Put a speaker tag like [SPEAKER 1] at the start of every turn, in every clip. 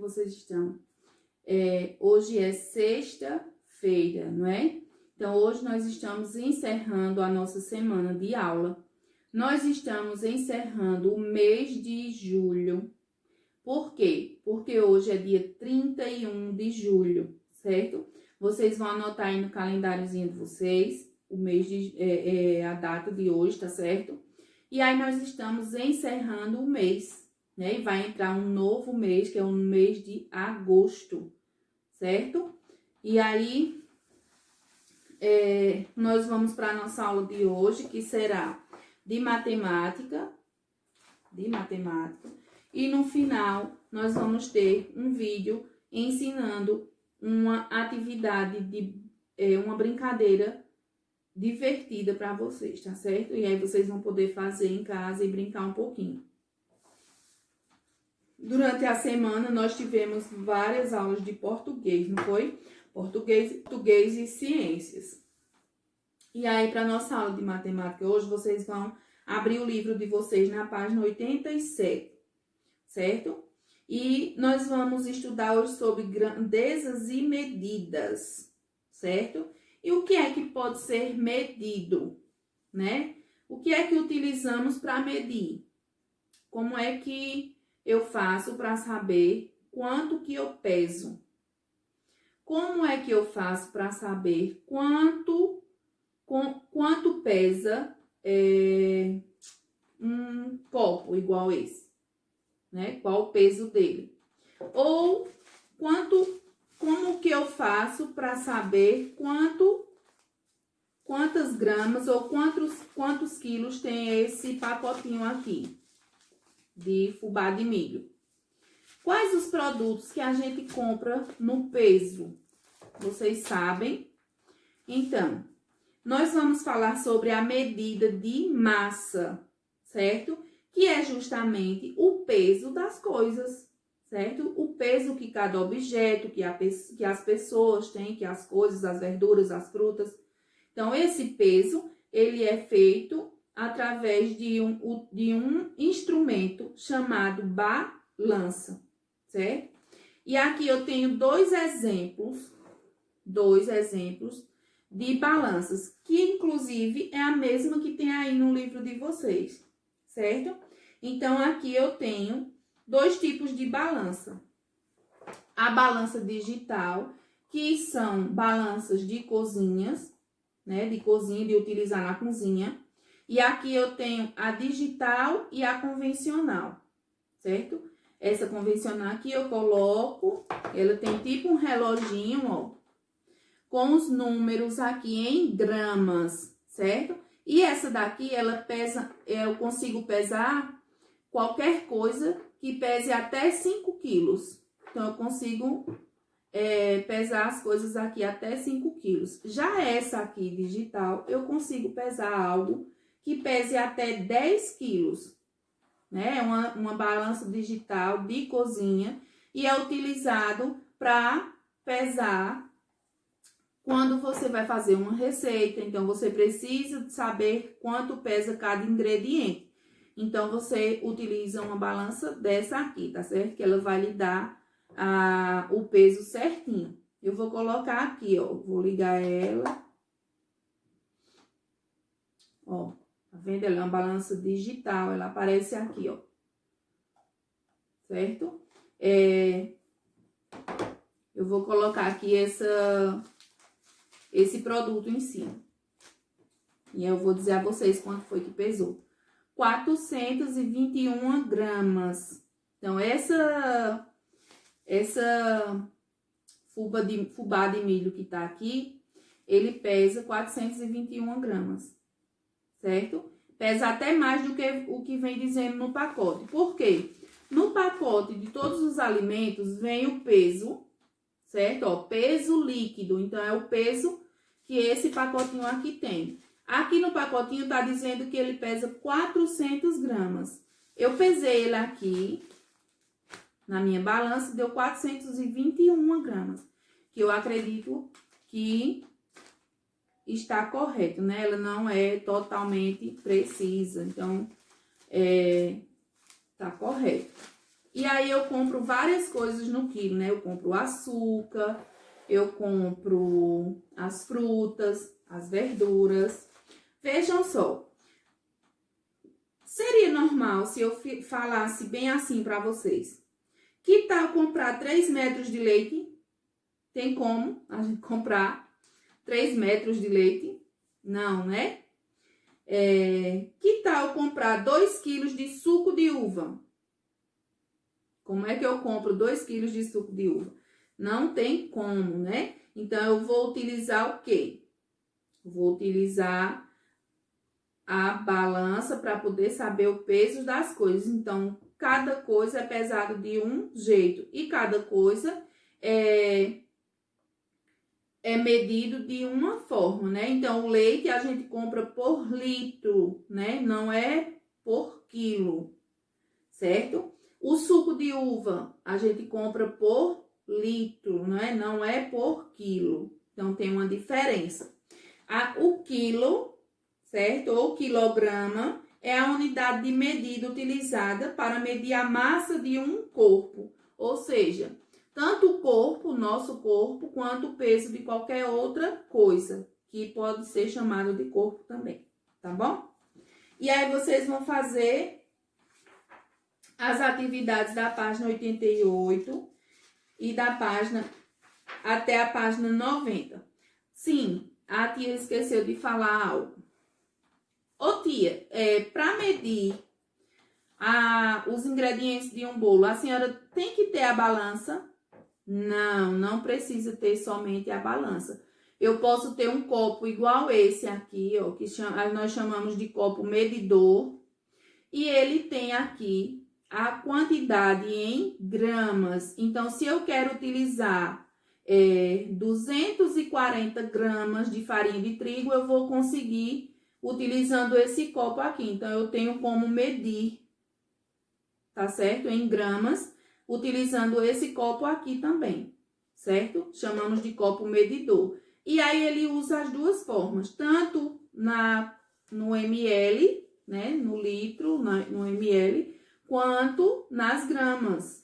[SPEAKER 1] vocês estão? Hoje é sexta-feira, não é? Então, hoje nós estamos encerrando a nossa semana de aula. Nós estamos encerrando o mês de julho. Por quê? Porque hoje é dia 31 de julho, certo? Vocês vão anotar aí no calendáriozinho de vocês o mês a data de hoje, tá certo? E aí nós estamos encerrando o mês, né? E vai entrar um novo mês, que é o mês de agosto, certo? E aí nós vamos para a nossa aula de hoje, que será de matemática. E no final, nós vamos ter um vídeo ensinando uma atividade, uma brincadeira divertida para vocês, tá certo? E aí vocês vão poder fazer em casa e brincar um pouquinho. Durante a semana, nós tivemos várias aulas de português, não foi? Português e ciências. E aí, para nossa aula de matemática hoje, vocês vão abrir o livro de vocês na página 87, certo? E nós vamos estudar hoje sobre grandezas e medidas, certo? E o que é que pode ser medido, né? O que é que utilizamos para medir? Como é que eu faço para saber quanto que eu peso? Como é que eu faço para saber quanto pesa um copo igual esse, né? Qual o peso dele? Ou como que eu faço para saber quantas gramas ou quantos quilos tem esse pacotinho aqui de fubá de milho? Quais os produtos que a gente compra no peso? Vocês sabem? Então, nós vamos falar sobre a medida de massa, certo? Que é justamente o peso das coisas, certo? O peso que cada objeto, que as pessoas têm, que as coisas, as verduras, as frutas. Então, esse peso, ele é feito através de um instrumento chamado balança, certo? E aqui eu tenho dois exemplos de balanças, que inclusive é a mesma que tem aí no livro de vocês, certo? Então, aqui eu tenho dois tipos de balança. A balança digital, que são balanças de cozinhas, né? De cozinha, de utilizar na cozinha. E aqui eu tenho a digital e a convencional, certo? Essa convencional aqui eu coloco, ela tem tipo um reloginho, ó, com os números aqui em gramas, certo? E essa daqui, ela pesa, eu consigo pesar qualquer coisa que pese até 5 quilos. Então, eu consigo pesar as coisas aqui até 5 quilos. Já essa aqui, digital, eu consigo pesar algo que pese até 10 quilos, né? É uma balança digital de cozinha e é utilizado para pesar quando você vai fazer uma receita. Então, você precisa saber quanto pesa cada ingrediente. Então, você utiliza uma balança dessa aqui, tá certo? Que ela vai lhe dar o peso certinho. Eu vou colocar aqui, ó. Vou ligar ela. Ó, tá vendo? Ela é uma balança digital. Ela aparece aqui, ó. Certo? Eu vou colocar aqui esse produto em cima. E eu vou dizer a vocês quanto foi que pesou. 421 gramas. Então, essa fubá de milho que tá aqui, ele pesa 421 gramas, certo? Pesa até mais do que o que vem dizendo no pacote. Por quê? No pacote de todos os alimentos vem o peso, certo? Ó, peso líquido. Então, é o peso que esse pacotinho aqui tem. Aqui no pacotinho tá dizendo que ele pesa 400 gramas. Eu pesei ele aqui na minha balança, deu 421 gramas. Que eu acredito que está correto, né? Ela não é totalmente precisa. Então, tá correto. E aí eu compro várias coisas no quilo, né? Eu compro açúcar, eu compro as frutas, as verduras. Vejam só. Seria normal se eu falasse bem assim para vocês. Que tal comprar 3 metros de leite? Tem como a gente comprar 3 metros de leite? Não, né? Que tal comprar 2 quilos de suco de uva? Como é que eu compro 2 quilos de suco de uva? Não tem como, né? Então, eu vou utilizar o quê? Vou utilizar a balança para poder saber o peso das coisas. Então, cada coisa é pesada de um jeito e cada coisa é medido de uma forma, né? Então, o leite a gente compra por litro, né? Não é por quilo, certo? O suco de uva a gente compra por litro, né? Não é por quilo. Então, tem uma diferença. O quilo, certo? Ou quilograma é a unidade de medida utilizada para medir a massa de um corpo. Ou seja, tanto o corpo, o nosso corpo, quanto o peso de qualquer outra coisa, que pode ser chamado de corpo também, tá bom? E aí vocês vão fazer as atividades da página 88 e da página até a página 90. Sim, a tia esqueceu de falar algo. Ô tia, para medir os ingredientes de um bolo, a senhora tem que ter a balança? Não, não precisa ter somente a balança. Eu posso ter um copo igual esse aqui, ó, que nós chamamos de copo medidor. E ele tem aqui a quantidade em gramas. Então, se eu quero utilizar 240 gramas de farinha de trigo, eu vou conseguir utilizando esse copo aqui. Então, eu tenho como medir, tá certo? Em gramas, utilizando esse copo aqui também, certo? Chamamos de copo medidor. E aí, ele usa as duas formas, tanto no ml, né? No litro, no ml, quanto nas gramas,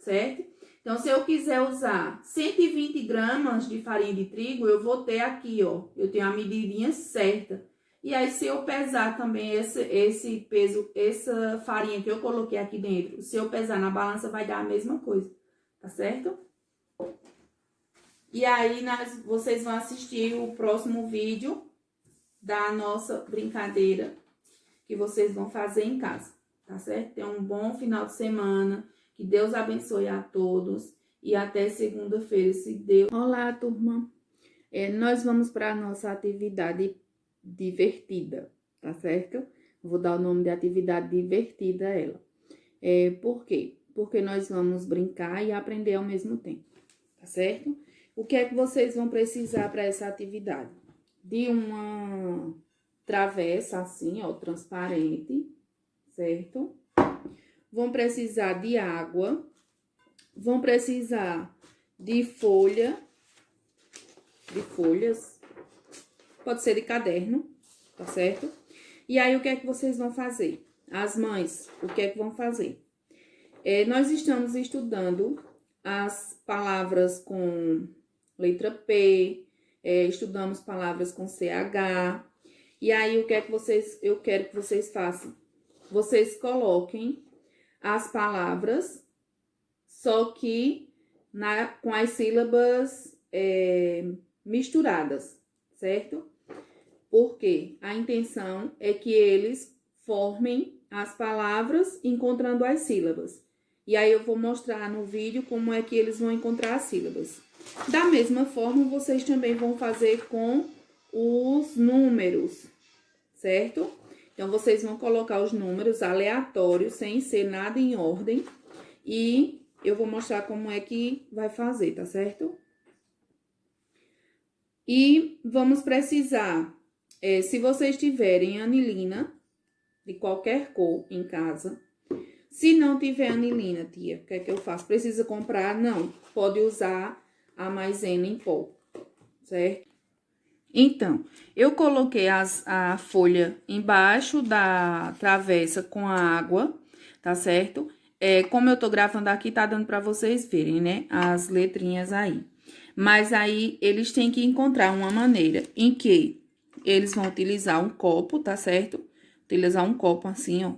[SPEAKER 1] certo? Então, se eu quiser usar 120 gramas de farinha de trigo, eu vou ter aqui, ó, eu tenho a medidinha certa. E aí, se eu pesar também esse peso, essa farinha que eu coloquei aqui dentro, se eu pesar na balança, vai dar a mesma coisa, tá certo? E aí, vocês vão assistir o próximo vídeo da nossa brincadeira que vocês vão fazer em casa, tá certo? Tenham um bom final de semana, que Deus abençoe a todos e até segunda-feira, se Deus... Olá, turma! Nós vamos para a nossa atividade divertida, tá certo? Vou dar o nome de atividade divertida a ela. Por quê? Porque nós vamos brincar e aprender ao mesmo tempo, tá certo? O que é que vocês vão precisar para essa atividade? De uma travessa assim, ó, transparente, certo? Vão precisar de água, vão precisar de folhas, pode ser de caderno, tá certo? E aí, o que é que vocês vão fazer? As mães, o que é que vão fazer? Nós estamos estudando as palavras com letra P, estudamos palavras com CH. E aí, o que é que eu quero que vocês façam? Vocês coloquem as palavras, só que com as sílabas misturadas, certo? Porque a intenção é que eles formem as palavras encontrando as sílabas. E aí, eu vou mostrar no vídeo como é que eles vão encontrar as sílabas. Da mesma forma, vocês também vão fazer com os números, certo? Então, vocês vão colocar os números aleatórios, sem ser nada em ordem. E eu vou mostrar como é que vai fazer, tá certo? E vamos precisar, se vocês tiverem anilina, de qualquer cor em casa. Se não tiver anilina, tia, o que é que eu faço? Precisa comprar? Não, pode usar a maisena em pó, certo? Então, eu coloquei a folha embaixo da travessa com a água, tá certo? como eu tô gravando aqui, tá dando pra vocês verem, né? As letrinhas aí. Mas aí, eles têm que encontrar uma maneira em que eles vão utilizar um copo, tá certo? Utilizar um copo assim, ó.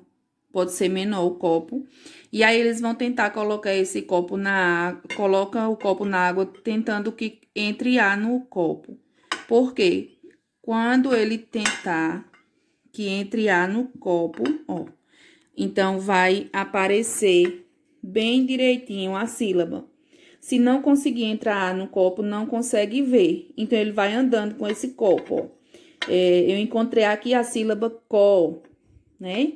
[SPEAKER 1] Pode ser menor o copo. E aí, eles vão tentar colocar esse copo na água. Coloca o copo na água, tentando que entre ar no copo. Por quê? Quando ele tentar que entre ar no copo, ó. Então, vai aparecer bem direitinho a sílaba. Se não conseguir entrar no copo, não consegue ver. Então, ele vai andando com esse copo, ó. Eu encontrei aqui a sílaba có, né?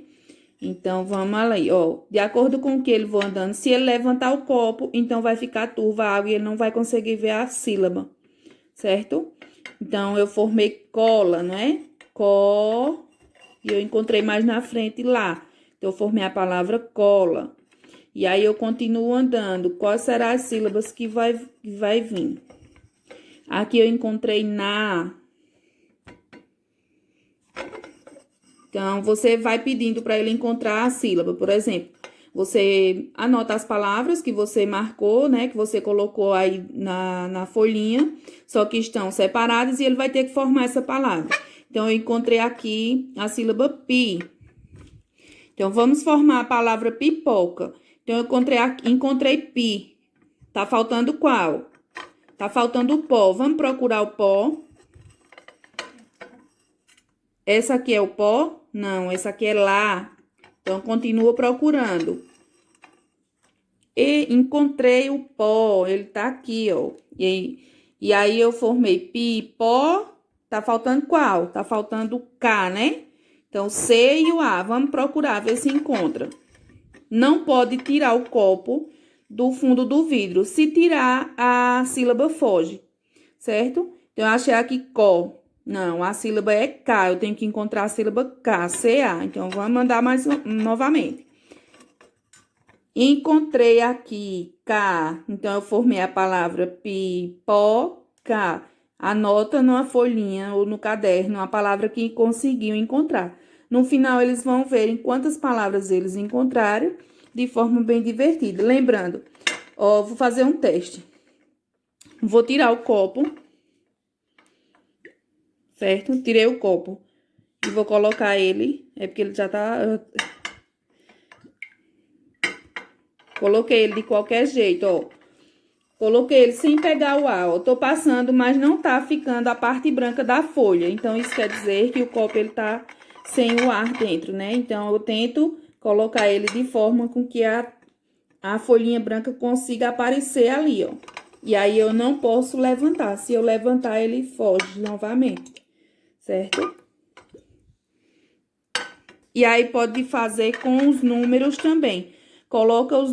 [SPEAKER 1] Então, vamos ali, ó. De acordo com o que ele for andando, se ele levantar o copo, então vai ficar turva a água e ele não vai conseguir ver a sílaba, certo? Então, eu formei cola, não é? Có, e eu encontrei mais na frente lá. Então, eu formei a palavra cola. E aí, eu continuo andando. Quais serão as sílabas que vai vir? Aqui eu encontrei na. Então, você vai pedindo para ele encontrar a sílaba. Por exemplo, você anota as palavras que você marcou, né? Que você colocou aí na folhinha. Só que estão separadas e ele vai ter que formar essa palavra. Então, eu encontrei aqui a sílaba pi. Então, vamos formar a palavra pipoca. Então, eu encontrei pi. Tá faltando qual? Tá faltando o pó. Vamos procurar o pó. Essa aqui é o pó? Não, essa aqui é lá. Então, continua procurando. E encontrei o pó. Ele tá aqui, ó. E aí, eu formei pi, pó. Tá faltando qual? Tá faltando o K, né? Então, C e o A. Vamos procurar, ver se encontra. Não pode tirar o copo do fundo do vidro. Se tirar, a sílaba foge, certo? Então, eu achei aqui có. Não, a sílaba é K. Eu tenho que encontrar a sílaba K, C-A. Então, vamos mandar mais novamente. Encontrei aqui K. Então, eu formei a palavra pipoca. Anota numa folhinha ou no caderno a palavra que conseguiu encontrar. No final, eles vão ver em quantas palavras eles encontraram de forma bem divertida. Lembrando, ó, vou fazer um teste. Vou tirar o copo, certo? Tirei o copo e vou colocar ele, é porque ele já tá... Coloquei ele de qualquer jeito, ó. Coloquei ele sem pegar o ar, ó. Tô passando, mas não tá ficando a parte branca da folha. Então, isso quer dizer que o copo, ele tá sem o ar dentro, né? Então, eu tento colocar ele de forma com que a folhinha branca consiga aparecer ali, ó. E aí, eu não posso levantar. Se eu levantar, ele foge novamente, certo? E aí, pode fazer com os números também. Coloca os